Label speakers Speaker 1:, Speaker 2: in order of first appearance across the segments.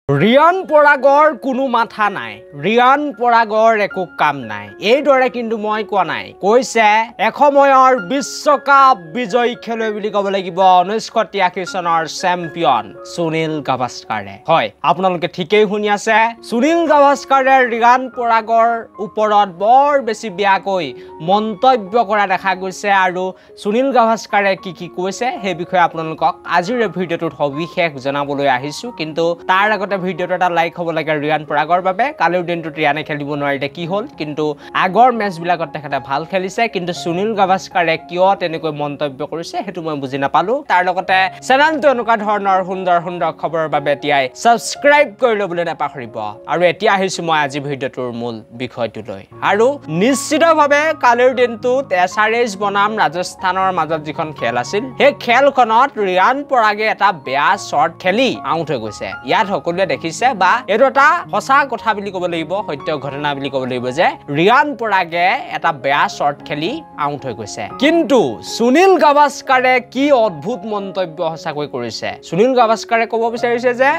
Speaker 1: ৰিয়ান পৰাগৰ কোনো মাথা নাই ৰিয়ান পৰাগৰ একো কাম নাই এইদৰে কিন্তু মই কোৱা নাই কৈছে এসময়ৰ বিশ্বকাপ বিজয়ী খেলুৱৈ বুলি ক'ব লাগিব 1983 চনৰ চেম্পিয়ন সুনীল গাভাস্কাৰে হয় আপোনালোকে ঠিকই শুনি আছে সুনীল গাভাস্কাৰে ৰিয়ান পৰাগৰ ওপৰত বৰ বেছি বেয়াকৈ মন্তব্য কৰা দেখা গৈছে আৰু সুনীল গাভাস্কাৰে কি কৈছে সেই বিষয়ে আপোনালোকক আজিৰ ভিডিঅ'টোত সবিশেষ জনাবলৈ আহিছো কিন্তু তাৰ আগতে ভিডিঅ'টো এটা লাইক হ'ব লাগে ৰিয়ান পৰাগৰ বাবে কালিৰ দিনটোত ৰিয়ানে খেলিব নোৱাৰিলে কি হ'ল কিন্তু আগৰ মেচ বিলাকত তেখেতে ভাল খেলিছে কিন্তু সুনীল গাভাস্কাৰে কিয় তেনেকৈ মন্তব্য কৰিছে হেতু মই বুজি নাপালো তাৰ লগতে চেনেলটো এনেকুৱা ধৰণৰ সুন্দৰ খবৰৰ বাবে এতিয়াই সাবস্ক্ৰাইব কৰি ল'বলৈ নাপাহৰিব আৰু এতিয়া আহিছো মই আজি ভিডিঅ'টোৰ মূল বিষয়টোলৈ আৰু নিশ্চিতভাৱে কালিৰ দিনটোত SRH বনাম ৰাজস্থানৰ মাজত যিখন খেল আছিল সেই খেলখনত ৰিয়ান পৰাগে এটা বেয়া শ্বট খেলি আউট হৈ গৈছে ইয়াত সকলোৱে দেখিছে বা এইটো এটা সঁচা কথা বুলি ক'ব লাগিব সত্য ঘটনা বুলি ক'ব লাগিব যে ৰিয়ান পৰাগে এটা বেয়া শ্বট খেলি আউট হৈ গৈছে কিন্তু সুনীল গাভাস্কাৰে কি অদ্ভুত মন্তব্য সঁচাকৈ কৰিছে সুনীল গাভাস্কাৰে ক'ব বিচাৰিছে যে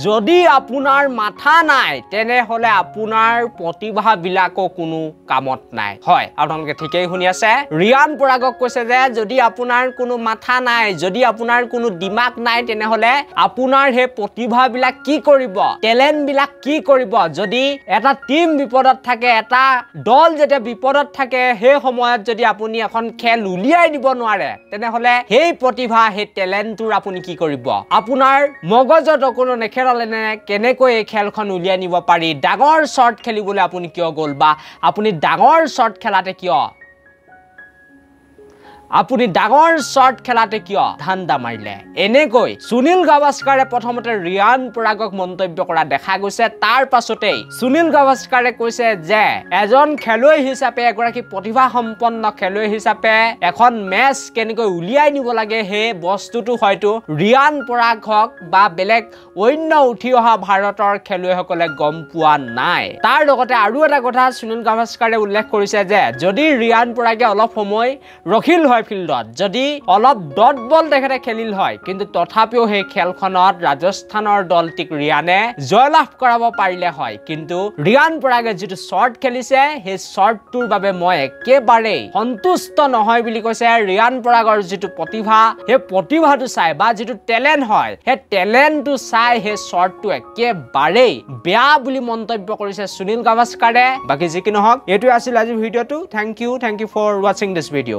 Speaker 1: যদি আপোনাৰ মাথা নাই তেনেহলে আপোনাৰ প্ৰতিভা বিলাকো কোনো কামত নাই হয় আপোনালোকে ঠিকই শুনি আছে ৰিয়ান পৰাগক কৈছে যে যদি আপোনাৰ কোনো মাথা নাই যদি আপোনাৰ কোনো দিমাগ নাই তেনেহলে আপোনাৰ হে প্ৰতিভা বিলাক কি কৰিব টেলেন্ট বিলাক কি কৰিব যদি এটা টিম বিপদত থাকে এটা দল যেতিয়া বিপদত থাকে সেই সময়ত যদি আপুনি এখন খেল উলিয়াই দিব নোৱাৰে তেনেহলে সেই প্ৰতিভা সেই টেলেন্টৰ আপুনি কি কৰিব আপোনাৰ মগজত কোনো নেখেৰালে নে কেনেকৈ এই খেলখন উলিয়াই নিব পাৰি ডাঙৰ শ্বট খেলিবলৈ আপুনি কিয় গ'ল বা আপুনি ডাঙৰ শ্বট খেলাতে কিয় আপুনি ডাঙৰ শ্বট খেলাতে কিয় ধান্দা মাৰিলে এনেকৈ সুনীল গাভাস্কাৰে প্ৰথমতে ৰিয়ান পৰাগক মন্তব্য কৰা দেখা গৈছে তাৰ পাছতেই সুনীল গাভাস্কাৰে কৈছে যে এজন খেলুৱৈ হিচাপে এগৰাকী প্ৰতিভা সম্পন্ন খেলুৱৈ হিচাপে এখন মেচ কেনেকৈ উলিয়াই নিব লাগে সেই বস্তুটো হয়তো ৰিয়ান পৰাগক বা বেলেগ অন্য উঠি অহা ভাৰতৰ খেলুৱৈসকলে গম পোৱা নাই তাৰ লগতে আৰু এটা কথা সুনীল গাভাস্কাৰে উল্লেখ কৰিছে যে যদি ৰিয়ান পৰাগে অলপ সময় ৰখিল হয় ফিল্ডত যদি অলপ ডট বল তেখেতে খেলিল হয় কিন্তু তথাপিও সেই খেলখনত ৰাজস্থানৰ দলটিক ৰিয়ানে জয়লাভ কৰাব পাৰিলে হয় কিন্তু ৰিয়ান পৰাগে যেটো শ্বট খেলিছে সেই শ্বটটোৰ বাবে মই একেবাৰে সন্তুষ্ট নহয় বুলি কৈছে ৰিয়ান পৰাগৰ যেটো প্ৰতিভা সেই প্ৰতিভাটো চাই বা যেটো টেলেন্ট হয় সেই টেলেন্টটো চাই সেই শ্বটটো একেবাৰে বেয়া বুলি মন্তব্য কৰিছে সুনীল গাভাস্কাৰে বাকি যি কি নহওক এটো আছিল আজি ভিডিঅ'টো thank you for watching this video